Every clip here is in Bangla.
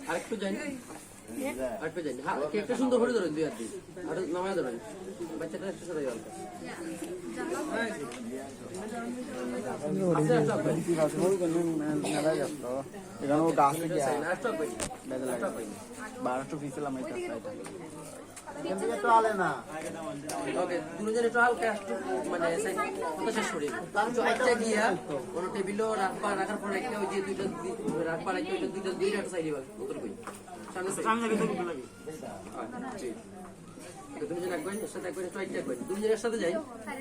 আরেকটু যাই আরেকটু যাই হ্যাঁ কেকটা সুন্দর করে ধরেন দুই হাত দিয়ে আর নামায় ধরেন বাচ্চাটা একটু সাথে গেল রাখার পরে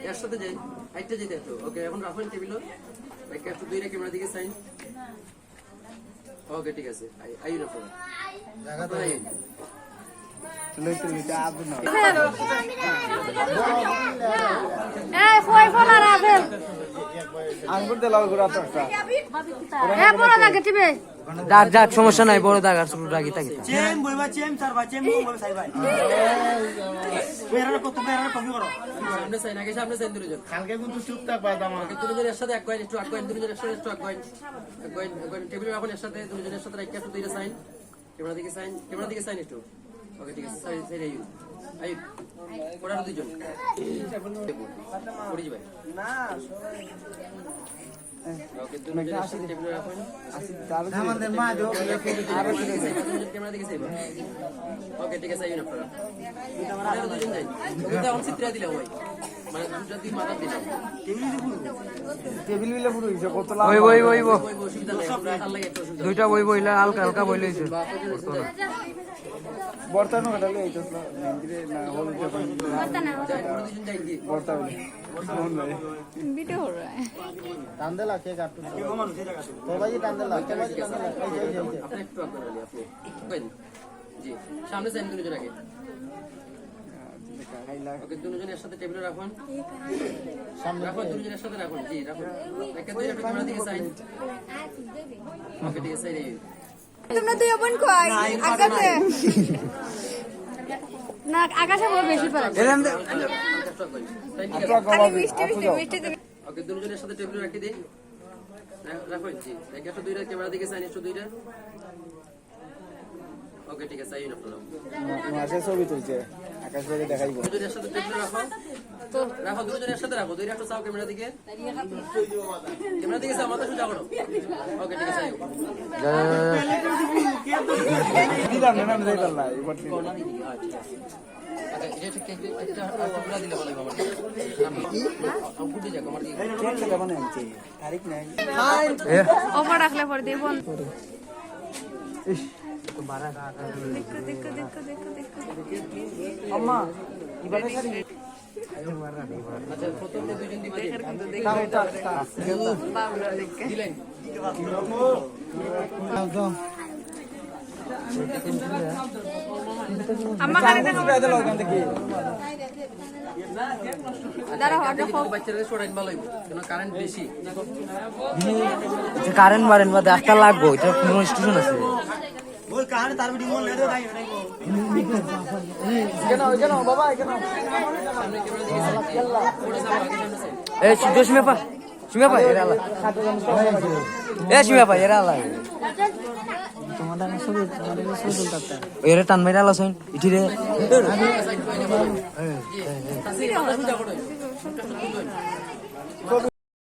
একসাথে যাই একটা যেতে ওকে এখন রাখেন টেবিল একটু দুইটা ক্যামেরা দিকে সাইন ওকে ঠিক আছে আই রাখো যাক সমস্যা নাই বড় দাগ আর ছোট দাগই থাকে কালকে কিন্তু চুপ থাকবা আমাকে দুজনের একসাথে এক কয়েন একটু এক কয়েন দুজনের একসাথে একটু এক কয়েন টেবিলে রাখুন একসাথে দুজনের সাথে একটু দুইটা সাইন ক্যামেরা দিকে সাইন একটু ওকে ঠিক আছে সাইড আই কোড়া দুইজন পড়ি যাবে না ওকে দুজনের সাথে টেবিলে রাখুন আমাদের মা जो ক্যামেরা দিকে সাইবা ওকে ঠিক আছে আইন আপনারা দুজন যাই দুটো অন চিত্রা দিলা ভাই মানে দুটো দি মাথা দিলা টেবিল মিলে পুরো হিসাব কত লাভ ওই অসুবিধা নাই আপনারা লাগে একটু অসুবিধা দুইটা বইলা হালকা হালকা বইলে হইছে বর্তমানে হটালে এইতছলা মন্দিরে না হল যখন বর্তমানে ভিডিও हो रहा है টান্দেলা কে কাটু তো ভাই টান্দেলা আপনি একটু আপনারা আপনি কইন জি সামনে সাইন দুজন আগে ওকে দুজন একসাথে টেবিলে রাখুন সামনে রাখুন দুজন একসাথে রাখুন জি রাখুন একটা দুইটা ক্যামেরা দিকে সাইন ওকে ঠিক আছে তোমরা দুই বোন কই আকাশে না আকাশে বড় বেশি পারে খালি মিষ্টি ওকে দুজনের সাথে টেবিলে রাখি দিই রাখুন জি একটা দুইটা ক্যামেরা দিকে সাইন একটু দুইটা ওকে ঠিক আছে আইন আপনারা মাসে ছবি তুলছে আকাশ থেকে দেখাইবো দুজনের সাথে টেবিলে রাখো তো রাখো দুজনের সাথে রাখো দুইটা একটু চাও ক্যামেরা দিকে চাও মাথা সোজা করো ওকে ঠিক আছে আইও দিলাম না আমি দেখাল না এবার কোনা দিদি আচ্ছা আচ্ছা এটা ঠিক একটা টুকরা দিলে ভালো হবে আমার গুডি যাক আমার দিকে কেক খেলে বানাই আনছি তারিখ নাই ওপর রাখলে পরে দেব ইস তো বারা দেখো আম্মা ইবারে সারি আচ্ছা প্রথমে দুইজন দিবা দিলেন আম্মা কানে দেখো দাঁড়া হট বাচ্চাদের সরাইন ভালো হইব কেন কারেন্ট বেশি কারেন্ট মারেন বা একটা লাগবো এটা কোন স্টেশন আছে बोल कहां तार वीडियो मोल ले दो भाई কেন বাবা কেন এ সুমিয়া এরা আলা সুমিয়া এরা আলা তোমাদের ছবি তুলতে এরা টান মেরা আলা সইন ইঠিরে